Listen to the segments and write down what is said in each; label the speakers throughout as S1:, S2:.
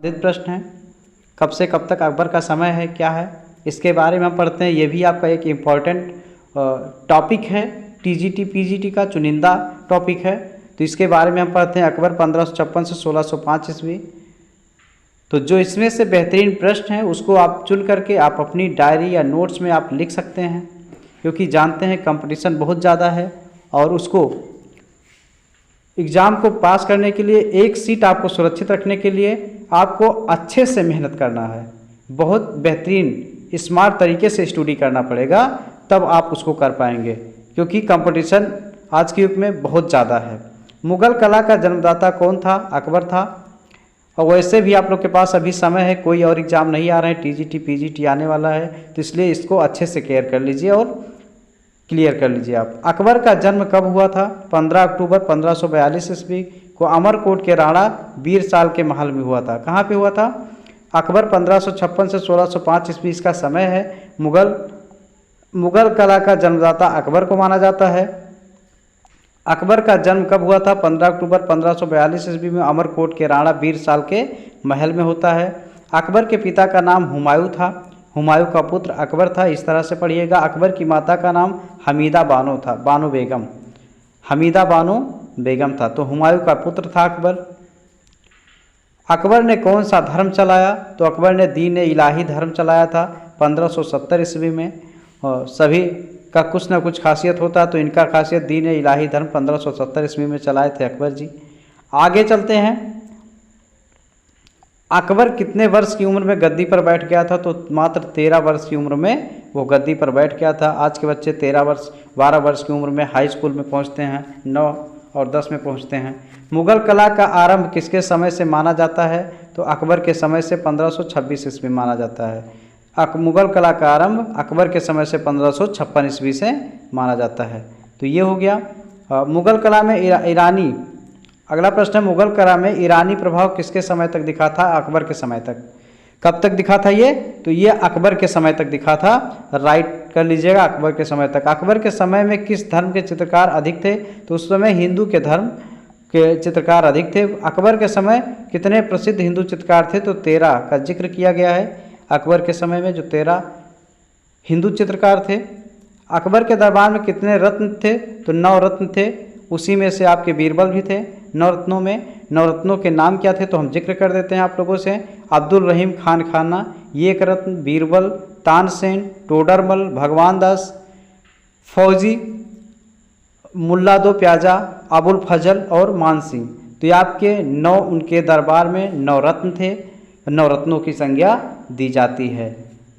S1: प्रश्न है, कब से कब तक अकबर का समय है, क्या है, इसके बारे में हम पढ़ते हैं। ये भी आपका एक इम्पॉर्टेंट टॉपिक है, टीजीटी पीजीटी का चुनिंदा टॉपिक है। तो इसके बारे में हम पढ़ते हैं। अकबर 1556 से 1605 ईस्वी। तो जो इसमें से बेहतरीन प्रश्न है उसको आप चुन करके आप अपनी डायरी या नोट्स में आप लिख सकते हैं, क्योंकि जानते हैं कंपटीशन बहुत ज़्यादा है और उसको एग्ज़ाम को पास करने के लिए, एक सीट आपको सुरक्षित रखने के लिए आपको अच्छे से मेहनत करना है। बहुत बेहतरीन स्मार्ट तरीके से स्टडी करना पड़ेगा, तब आप उसको कर पाएंगे, क्योंकि कंपटीशन आज के युग में बहुत ज़्यादा है। मुग़ल कला का जन्मदाता कौन था? अकबर था। और वैसे भी आप लोग के पास अभी समय है, कोई और एग्ज़ाम नहीं आ रहे हैं, टीजीटी पीजीटी आने वाला है, तो इसलिए इसको अच्छे से केयर कर लीजिए और क्लियर कर लीजिए आप। अकबर का जन्म कब हुआ था? 15 अक्टूबर 1542 ईस्वी को अमरकोट के राणा बीरसाल के महल में हुआ था। कहाँ पे हुआ था? अकबर 1556 से 1605 ईस्वी इसका समय है। मुग़ल कला का जन्मदाता अकबर को माना जाता है। अकबर का जन्म कब हुआ था? 15 अक्टूबर 1542 ईस्वी में अमरकोट के राणा बीरसाल के महल में होता है। अकबर के पिता का नाम हुमायूं था। हुमायूं का पुत्र अकबर था, इस तरह से पढ़िएगा। अकबर की माता का नाम हमीदा बानो था, बानो बेगम, हमीदा बानो बेगम था। तो हुमायूं का पुत्र था अकबर। अकबर ने कौन सा धर्म चलाया? तो अकबर ने दीन इलाही धर्म चलाया था 1570 ईस्वी में। और सभी का कुछ ना कुछ खासियत होता है, तो इनका खासियत दीन इलाही धर्म 1570 ईस्वी में चलाए थे अकबर जी। आगे चलते हैं। अकबर कितने वर्ष की उम्र में गद्दी पर बैठ गया था? तो मात्र 13 वर्ष की उम्र में वो गद्दी पर बैठ गया था। आज के बच्चे 12 वर्ष की उम्र में हाई स्कूल में पहुंचते हैं, 9 और 10 में पहुंचते हैं। मुग़ल कला का आरंभ किसके समय से माना जाता है? तो अकबर के समय से 1526 ईस्वी माना जाता है। मुग़ल कला का आरंभ अकबर के समय से 1556 ईस्वी से माना जाता है। तो ये हो गया। मुग़ल कला में ईरानी, अगला प्रश्न है, मुग़ल कला में ईरानी प्रभाव किसके समय तक दिखा था? अकबर के समय तक। कब तक दिखा था ये? तो ये अकबर के समय तक दिखा था। राइट कर लीजिएगा, अकबर के समय तक। अकबर के समय में किस धर्म के चित्रकार अधिक थे? तो उस समय हिंदू के धर्म के चित्रकार अधिक थे। अकबर के समय कितने प्रसिद्ध हिंदू चित्रकार थे? तो 13 का जिक्र किया गया है। अकबर के समय में जो 13 हिंदू चित्रकार थे। अकबर के दरबार में कितने रत्न थे? तो 9 रत्न थे। उसी में से आपके बीरबल भी थे। 9 रत्नों में 9 रत्नों के नाम क्या थे? तो हम जिक्र कर देते हैं आप लोगों से। अब्दुल रहीम खान खाना, ये एक रत्न, बीरबल, तानसेन, टोडरमल, भगवान दास, फौजी, मुल्ला दो प्याजा, अबुल फजल और मान सिंह। तो ये आपके 9, उनके दरबार में 9 रत्न थे। 9 रत्नों की संज्ञा दी जाती है।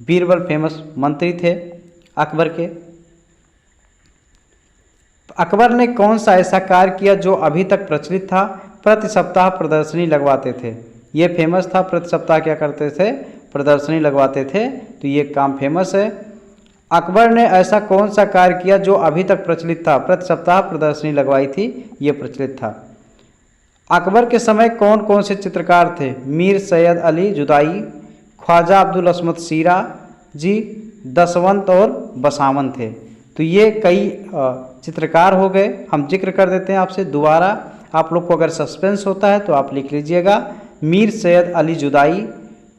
S1: बीरबल फेमस मंत्री थे अकबर के। अकबर ने कौन सा ऐसा कार्य किया जो अभी तक प्रचलित था? प्रति सप्ताह प्रदर्शनी लगवाते थे। ये फेमस था, प्रति सप्ताह क्या करते थे? प्रदर्शनी लगवाते थे। तो ये काम फेमस है। अकबर ने ऐसा कौन सा कार्य किया जो अभी तक प्रचलित था? प्रति सप्ताह प्रदर्शनी लगवाई थी, ये प्रचलित था। अकबर के समय कौन कौन से चित्रकार थे? मीर सैयद अली जुदाई, ख्वाजा अब्दुल असमद सीरा जी, दसवंत और बसावन थे। तो ये कई चित्रकार हो गए। हम जिक्र कर देते हैं आपसे दोबारा, आप लोग को अगर सस्पेंस होता है तो आप लिख लीजिएगा। मीर सैयद अली जुदाई,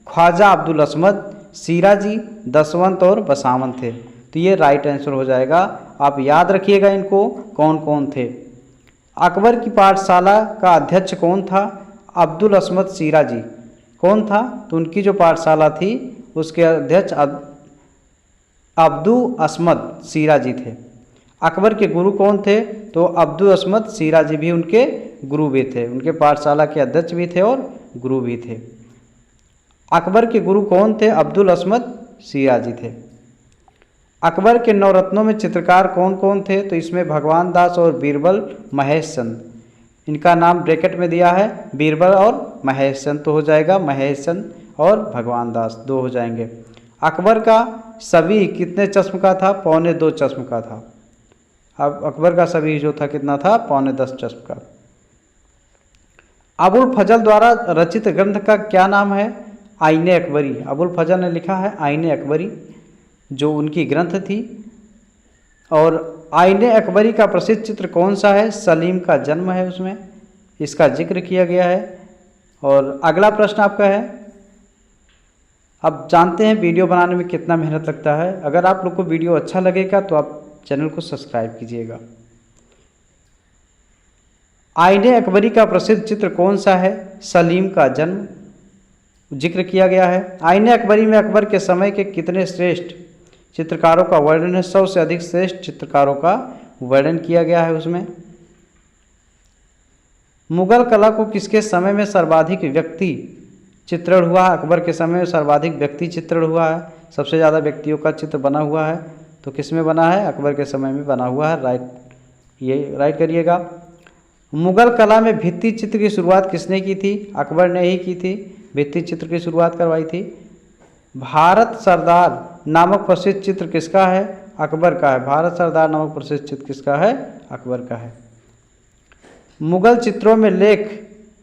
S1: ख्वाजा अब्दुल असमद सीरा जी, दसवंत और बसावन थे। तो ये राइट आंसर हो जाएगा। आप याद रखिएगा इनको, कौन कौन थे। अकबर की पाठशाला का अध्यक्ष कौन था? अब्दुल असमद सीरा जी। कौन था? तो उनकी जो पाठशाला थी उसके अध्यक्ष अब्दुल असमद सीरा जी थे। अकबर के गुरु कौन थे? तो अब्दुल असमद सीरा जी भी उनके गुरु भी थे, उनके पाठशाला के अध्यक्ष भी थे और गुरु भी थे। अकबर के गुरु कौन थे? अब्दुल असमद सीरा जी थे। अकबर के 9 रत्नों में चित्रकार कौन कौन थे? तो इसमें भगवान दास और बीरबल महेश चंद, इनका नाम ब्रैकेट में दिया है, बीरबल और महेश चंद। तो हो जाएगा महेश चंद और भगवान दास, 2 हो जाएंगे। अकबर का सभी कितने चश्म का था? 2.25 चश्म का था। अब अकबर का सभी जो था कितना था? 10.25 चश्म का। अबुल फजल द्वारा रचित ग्रंथ का क्या नाम है? आईने अकबरी। अबुल फजल ने लिखा है आईने अकबरी, जो उनकी ग्रंथ थी। और आईने अकबरी का प्रसिद्ध चित्र कौन सा है? सलीम का जन्म है उसमें, इसका जिक्र किया गया है। और अगला प्रश्न आपका है, अब जानते हैं वीडियो बनाने में कितना मेहनत लगता है। अगर आप लोग को वीडियो अच्छा लगेगा तो आप चैनल को सब्सक्राइब कीजिएगा। आईने अकबरी का प्रसिद्ध चित्र कौन सा है? सलीम का जन्म जिक्र किया गया है। आईने अकबरी में अकबर के समय के कितने श्रेष्ठ चित्रकारों का वर्णन है? 100 से अधिक श्रेष्ठ चित्रकारों का वर्णन किया गया है उसमें। मुगल कला को किसके समय में सर्वाधिक व्यक्ति चित्रण हुआ? अकबर के समय में सर्वाधिक व्यक्ति चित्रण हुआ है। सबसे ज़्यादा व्यक्तियों का चित्र बना हुआ है, तो किस में बना है? अकबर के समय में बना हुआ है। राइट, ये राइट करिएगा। मुगल कला में भित्ति चित्र की शुरुआत किसने की थी? अकबर ने ही की थी, भित्ति चित्र की शुरुआत करवाई थी। भारत सरदार नामक प्रसिद्ध चित्र किसका है? अकबर का है। भारत सरदार नामक प्रसिद्ध चित्र किसका है? अकबर का है। मुगल चित्रों में लेख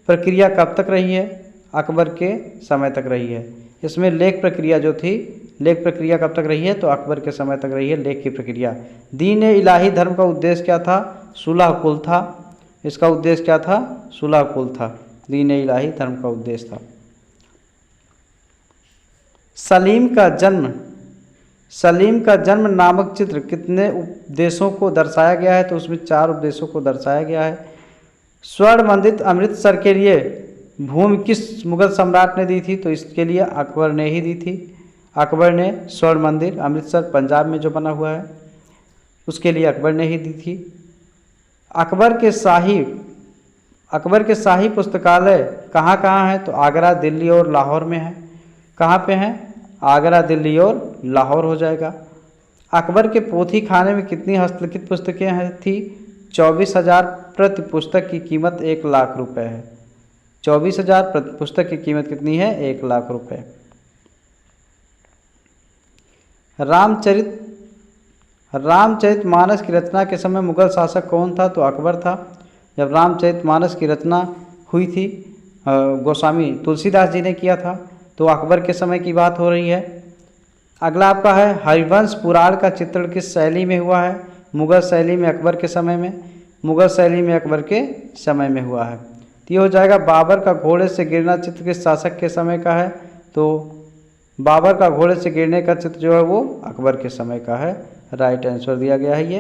S1: प्रक्रिया कब तक रही है? अकबर के समय तक रही है। इसमें लेख प्रक्रिया जो थी, लेख प्रक्रिया कब तक रही है? तो अकबर के समय तक रही है लेख की प्रक्रिया। दीन इलाही धर्म का उद्देश्य क्या था? सुलह कुल था। इसका उद्देश्य क्या था? सुलह कुल था। दीन इलाही धर्म का उद्देश्य था। सलीम का जन्म नामक चित्र कितने उपदेशों को दर्शाया गया है? तो उसमें 4 उपदेशों को दर्शाया गया है। स्वर्ण मंदिर अमृतसर के लिए भूमि किस मुगल सम्राट ने दी थी? तो इसके लिए अकबर ने ही दी थी। अकबर ने स्वर्ण मंदिर अमृतसर पंजाब में जो बना हुआ है उसके लिए अकबर ने ही दी थी। अकबर के शाही पुस्तकालय कहाँ कहाँ है? तो आगरा, दिल्ली और लाहौर में है। कहाँ पे हैं? आगरा, दिल्ली और लाहौर हो जाएगा। अकबर के पोथी खाने में कितनी हस्तलिखित पुस्तकें थी? 24,000 प्रति पुस्तक की कीमत 1 लाख रुपए है। 24,000 प्रति पुस्तक की कीमत कितनी है? 1 लाख रुपए। रामचरितमानस की रचना के समय मुगल शासक कौन था? तो अकबर था। जब रामचरितमानस की रचना हुई थी, गोस्वामी तुलसीदास जी ने किया था, तो अकबर के समय की बात हो रही है। अगला आपका है हरिवंश पुराण का चित्रण किस शैली में हुआ है? मुगल शैली में अकबर के समय में। मुगल शैली में अकबर के समय में हुआ है। तो ये हो जाएगा बाबर का घोड़े से गिरना चित्र किस शासक के समय का है? तो बाबर का घोड़े से गिरने का चित्र जो है वो अकबर के समय का है। राइट आंसर दिया गया है ये।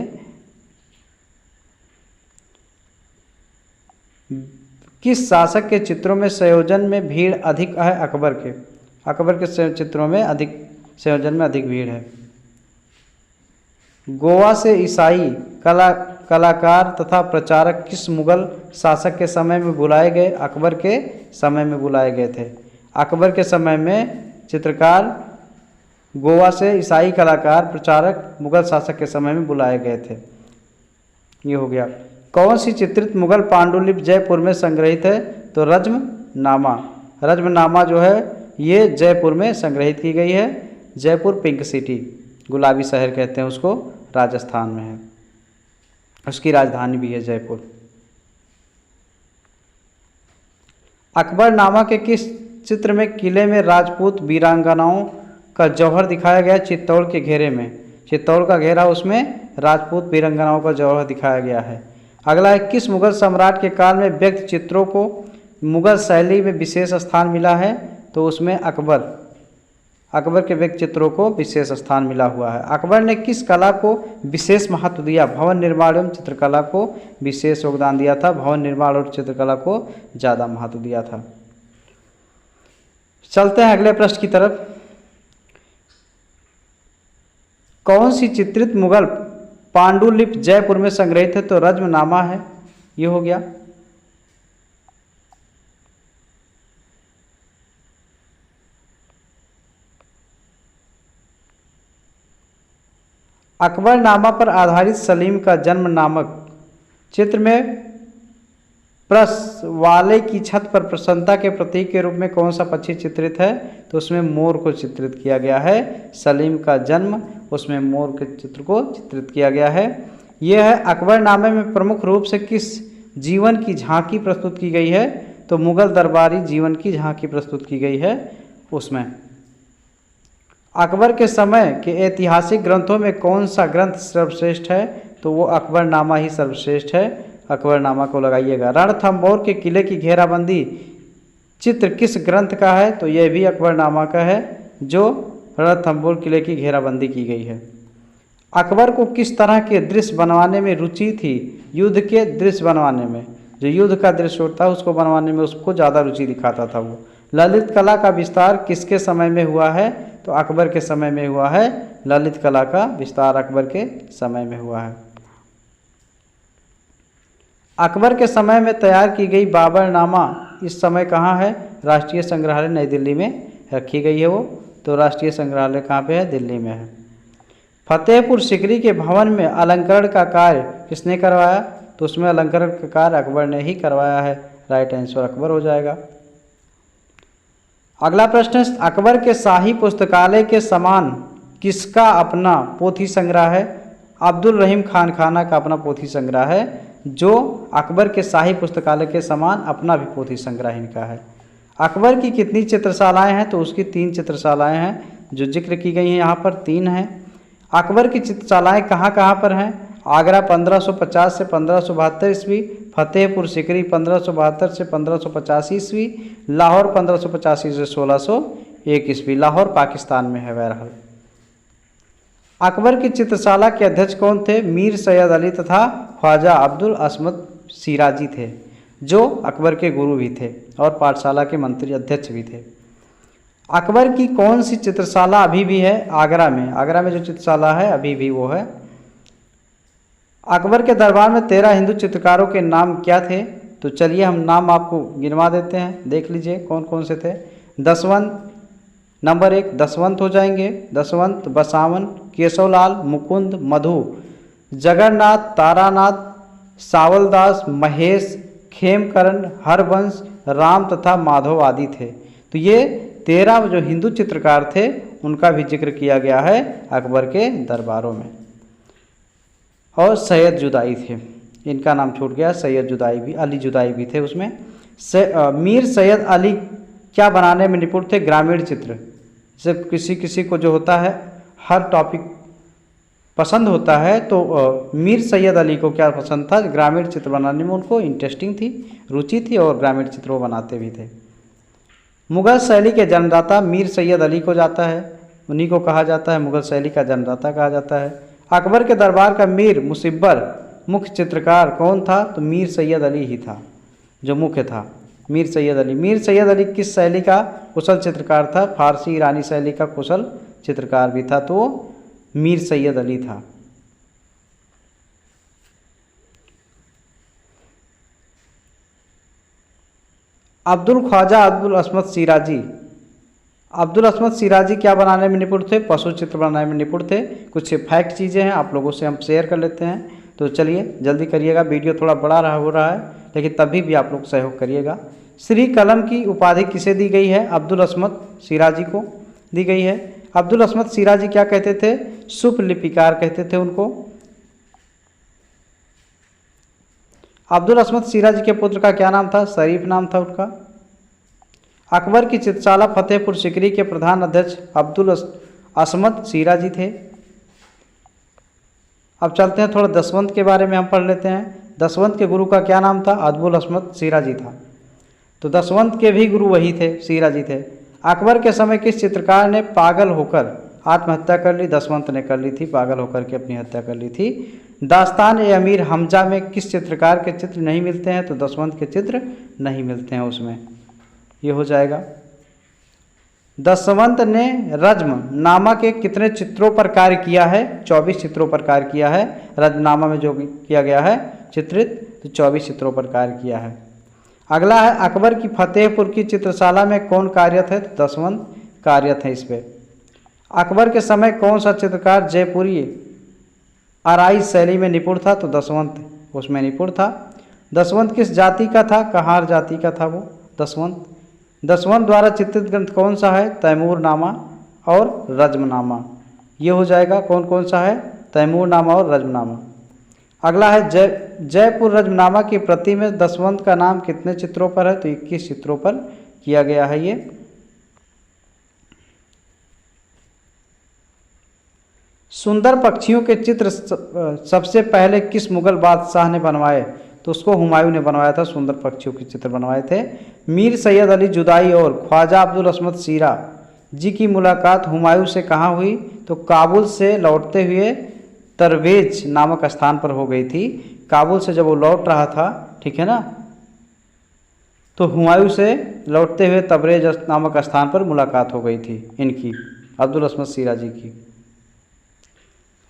S1: किस शासक के चित्रों में संयोजन में भीड़ अधिक है? अकबर के चित्रों में संयोजन में अधिक भीड़ है। गोवा से ईसाई कलाकार तथा प्रचारक किस मुगल शासक के समय में बुलाए गए? अकबर के समय में बुलाए गए थे। अकबर के समय में चित्रकार गोवा से ईसाई कलाकार प्रचारक मुगल शासक के समय में बुलाए गए थे। ये हो गया। कौन सी चित्रित मुगल पांडुलिपि जयपुर में संग्रहित है? तो रज्मनामा जो है ये जयपुर में संग्रहित की गई है। जयपुर पिंक सिटी, गुलाबी शहर कहते हैं उसको, राजस्थान में है। उसकी राजधानी भी है जयपुर। अकबरनामा के किस चित्र में किले में राजपूत वीरांगनाओं का जौहर दिखाया गया? चित्तौड़ के घेरे में। चित्तौड़ का घेरा, उसमें राजपूत वीरांगनाओं का जौहर दिखाया गया है। अगला है किस मुगल सम्राट के काल में व्यक्त चित्रों को मुगल शैली में विशेष स्थान मिला है? तो उसमें अकबर के व्यक्त चित्रों को विशेष स्थान मिला हुआ है। अकबर ने किस कला को विशेष महत्व दिया? भवन निर्माण एवं चित्रकला को विशेष योगदान दिया था। भवन निर्माण और चित्रकला को ज़्यादा महत्व दिया था। चलते हैं अगले प्रश्न की तरफ। कौन सी चित्रित मुगल पांडुलिपि जयपुर में संग्रहित है? तो रज्मनामा है। ये हो गया। अकबरनामा पर आधारित सलीम का जन्म नामक चित्र में प्रस वाले की छत पर प्रसन्नता के प्रतीक के रूप में कौन सा पक्षी चित्रित है? तो उसमें मोर को चित्रित किया गया है। सलीम का जन्म, उसमें मोर के चित्र को चित्रित किया गया है। यह है अकबरनामे में प्रमुख रूप से किस जीवन की झांकी प्रस्तुत की गई है? तो मुगल दरबारी जीवन की झांकी प्रस्तुत की गई है उसमें। अकबर के समय के ऐतिहासिक ग्रंथों में कौन सा ग्रंथ सर्वश्रेष्ठ है? तो वो अकबरनामा ही सर्वश्रेष्ठ है। अकबरनामा को लगाइएगा। रणथंभौर के किले की घेराबंदी चित्र किस ग्रंथ का है? तो यह भी अकबरनामा का है। जो रणथंभौर किले की घेराबंदी की गई है। अकबर को किस तरह के दृश्य बनवाने में रुचि थी? युद्ध के दृश्य बनवाने में, जो युद्ध का दृश्य होता है उसको बनवाने में उसको ज़्यादा रुचि दिखाता था वो। ललित कला का विस्तार किसके समय में हुआ है? तो अकबर के समय में हुआ है। ललित कला का विस्तार अकबर के समय में हुआ है। अकबर के समय में तैयार की गई बाबरनामा इस समय कहाँ है? राष्ट्रीय संग्रहालय नई दिल्ली में रखी गई है वो। तो राष्ट्रीय संग्रहालय कहाँ पे है? दिल्ली में है। फतेहपुर सीकरी के भवन में अलंकरण का कार्य किसने करवाया? तो उसमें अलंकरण का कार्य अकबर ने ही करवाया है। राइट आंसर अकबर हो जाएगा। अगला प्रश्न है, अकबर के शाही पुस्तकालय के समान किसका अपना पोथी संग्रह है? अब्दुल रहीम खान खाना का अपना पोथी संग्रह है, जो अकबर के शाही पुस्तकालय के समान अपना भी पोथी संग्रह इनका है। अकबर की कितनी चित्रशालाएं हैं? तो उसकी 3 चित्रशालाएं हैं, जो जिक्र की गई हैं यहाँ पर 3 हैं। अकबर की चित्रशालाएं कहाँ कहाँ पर हैं? आगरा 1550 से 1572 ईस्वी, फतेहपुर सीकरी 1572 से 1585 ईस्वी, लाहौर 1585 से 1601 ईस्वी। लाहौर पाकिस्तान में है बहरहाल। अकबर की चित्रशाला के अध्यक्ष कौन थे? मीर सैयद अली तथा ख्वाजा अब्दुल असमद सिराजी थे, जो अकबर के गुरु भी थे और पाठशाला के मंत्री अध्यक्ष भी थे। अकबर की कौन सी चित्रशाला अभी भी है? आगरा में। आगरा में जो चित्रशाला है अभी भी वो है। अकबर के दरबार में 13 हिंदू चित्रकारों के नाम क्या थे? तो चलिए हम नाम आपको गिनवा देते हैं, देख लीजिए कौन कौन से थे। दसवंत, नंबर 1 दसवंत हो जाएंगे। दसवंत, बसावन, केशवलाल, मुकुंद, मधु, जगन्नाथ, तारानाथ, सावलदास, महेश, खेमकरण, हरवंश, राम तथा माधव आदि थे। तो ये 13 जो हिंदू चित्रकार थे उनका भी जिक्र किया गया है अकबर के दरबारों में। और सैयद जुदाई थे, इनका नाम छूट गया। सैयद जुदाई भी, अली जुदाई भी थे उसमें। मीर सैयद अली क्या बनाने में निपुण थे? ग्रामीण चित्र। जब किसी किसी को जो होता है हर टॉपिक पसंद होता है, तो मीर सैयद अली को क्या पसंद था? ग्रामीण चित्र बनाने में उनको इंटरेस्टिंग थी, रुचि थी, और ग्रामीण चित्र वो बनाते भी थे। मुग़ल शैली के जन्मदाता मीर सैयद अली को जाता है, उन्हीं को कहा जाता है, मुग़ल शैली का जन्मदाता कहा जाता है। अकबर के दरबार का मीर मुसब्बर मुख्य चित्रकार कौन था? तो मीर सैयद अली ही था जो मुख्य था। मीर सैयद अली। मीर सैयद अली किस शैली का कुशल चित्रकार था? फारसी ईरानी शैली का कुशल चित्रकार भी था, तो मीर सैयद अली था। अब्दुल ख्वाजा अब्दुल असमद सिराजी। अब्दुल असमद सिराजी क्या बनाने में निपुण थे? पशु चित्र बनाने में निपुण थे। कुछ फैक्ट चीज़ें हैं आप लोगों से हम शेयर कर लेते हैं, तो चलिए जल्दी करिएगा। वीडियो थोड़ा बड़ा हो रहा है, लेकिन तभी भी आप लोग सहयोग करिएगा। श्री कलम की उपाधि किसे दी गई है? अब्दुल असमद सिराजी को दी गई है। अब्दुल असमद सिराजी क्या कहते थे? सुप लिपिकार कहते थे उनको। अब्दुल असमद सिराजी के पुत्र का क्या नाम था? शरीफ नाम था उनका। अकबर की चित्रशाला फतेहपुर सीकरी के प्रधान अध्यक्ष अब्दुल असमद सिराजी थे। अब चलते हैं थोड़ा दसवंत के बारे में हम पढ़ लेते हैं। दसवंत के गुरु का क्या नाम था? अब्दुल असमद सिराजी था। तो दसवंत के भी गुरु वही थे, सिराजी थे। अकबर के समय किस चित्रकार ने पागल होकर आत्महत्या कर ली? दसवंत ने कर ली थी, पागल होकर के अपनी हत्या कर ली थी। दास्तान ए अमीर हमजा में किस चित्रकार के चित्र नहीं मिलते हैं? तो दसवंत के चित्र नहीं मिलते हैं उसमें, ये हो जाएगा। दसवंत ने रज्म नामा के कितने चित्रों पर कार्य किया है? 24 चित्रों पर कार्य किया है। रज्मनामा में जो किया गया है चित्रित, तो 24 चित्रों पर कार्य किया है। अगला है, अकबर की फतेहपुर की चित्रशाला में कौन कार्यरत है? तो दसवंत कार्यरत है इस पर। अकबर के समय कौन सा चित्रकार जयपुरी आराई शैली में निपुण था? तो दसवंत उसमें निपुण था। दसवंत किस जाति का था? कहार जाति का था वो दसवंत। दसवंत द्वारा चित्रित ग्रंथ कौन सा है? तैमूरनामा और रज्मनामा। ये हो जाएगा कौन कौन सा है? तैमूरनामा और रज्मनामा। अगला है, जयपुर रज्मनामा की प्रति में दसवंत का नाम कितने चित्रों पर है? तो 21 चित्रों पर किया गया है ये। सुंदर पक्षियों के चित्र सबसे पहले किस मुगल बादशाह ने बनवाए? तो उसको हुमायूं ने बनवाया था, सुंदर पक्षियों के चित्र बनवाए थे। मीर सैयद अली जुदाई और ख्वाजा अब्दुल असमद जी की मुलाकात हुमायूं से कहाँ हुई? तो काबुल से लौटते हुए तरवेज नामक स्थान पर हो गई थी। काबुल से जब वो लौट रहा था, ठीक है ना, तो हुमायूं से लौटते हुए तबरेज नामक स्थान पर मुलाकात हो गई थी इनकी, अब्दुल असमद शिराजी की।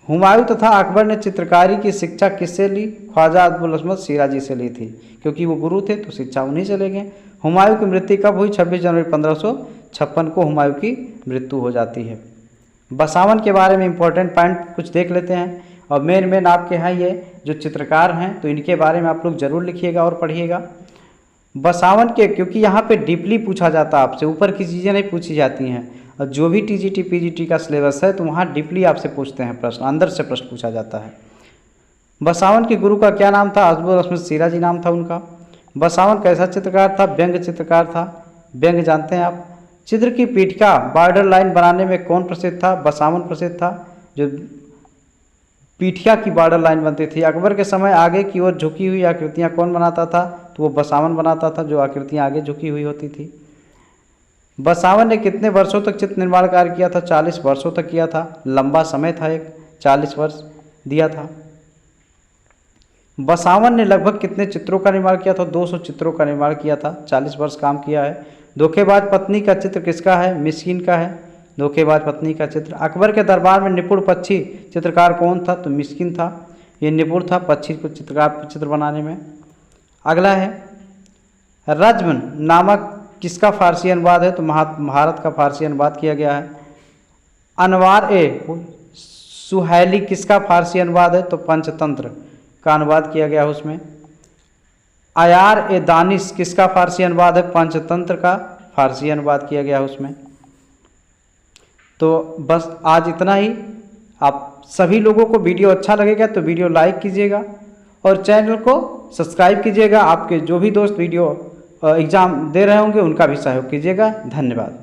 S1: हुमायूं तथा अकबर ने चित्रकारी की शिक्षा किससे ली? ख्वाजा अब्दुल असमद शिराजी से ली थी, क्योंकि वो गुरु थे तो शिक्षा उन्हीं से ले गए। हुमायूं की मृत्यु कब हुई? 26 जनवरी 1556 को हुमायूं की मृत्यु हो जाती है। बसावन के बारे में इंपॉर्टेंट पॉइंट कुछ देख लेते हैं, और मेन आपके हैं ये जो चित्रकार हैं, तो इनके बारे में आप लोग जरूर लिखिएगा और पढ़िएगा। बसावन के, क्योंकि यहाँ पे डीपली पूछा जाता है आपसे, ऊपर की चीज़ें नहीं पूछी जाती हैं, और जो भी टीजीटी पीजीटी का सिलेबस है तो वहाँ डीपली आपसे पूछते हैं प्रश्न, अंदर से प्रश्न पूछा जाता है। बसावन के गुरु का क्या नाम था? अब्दुल असमद शिराजी नाम था उनका। बसावन कैसा चित्रकार था? व्यंग्य चित्रकार था। व्यंग्य जानते हैं आप। चित्र की पीठिका बॉर्डर लाइन बनाने में कौन प्रसिद्ध था? बसावन प्रसिद्ध था, जो पीठिका की बॉर्डर लाइन बनती थी। अकबर के समय आगे की ओर झुकी हुई आकृतियाँ कौन बनाता था? तो वो बसावन बनाता था, जो आकृतियाँ आगे झुकी हुई होती थी। बसावन ने कितने वर्षों तक चित्र निर्माण कार्य किया था? 40 वर्षों तक किया था। लंबा समय था, एक 40 वर्ष दिया था। बसावन ने लगभग कितने चित्रों का निर्माण किया था? 200 चित्रों का निर्माण किया था, 40 वर्ष काम किया है। धोखेबाज पत्नी का चित्र किसका है? मिस्किन का है, धोखेबाज पत्नी का चित्र। अकबर के दरबार में निपुण पक्षी चित्रकार कौन था? तो मिस्किन था, ये निपुण था पक्षी को चित्र बनाने में। अगला है रज्म नामक किसका फारसी अनुवाद है? तो महाभारत का फारसी अनुवाद किया गया है। अनवार ए सुहैली किसका फारसी अनुवाद है? तो पंचतंत्र का अनुवाद किया गया है उसमें। आयार ए दानिश किसका फारसी अनुवाद है? पंचतंत्र का फारसी अनुवाद किया गया है उसमें। तो बस आज इतना ही। आप सभी लोगों को वीडियो अच्छा लगेगा तो वीडियो लाइक कीजिएगा और चैनल को सब्सक्राइब कीजिएगा। आपके जो भी दोस्त वीडियो एग्ज़ाम दे रहे होंगे उनका भी सहयोग कीजिएगा। धन्यवाद।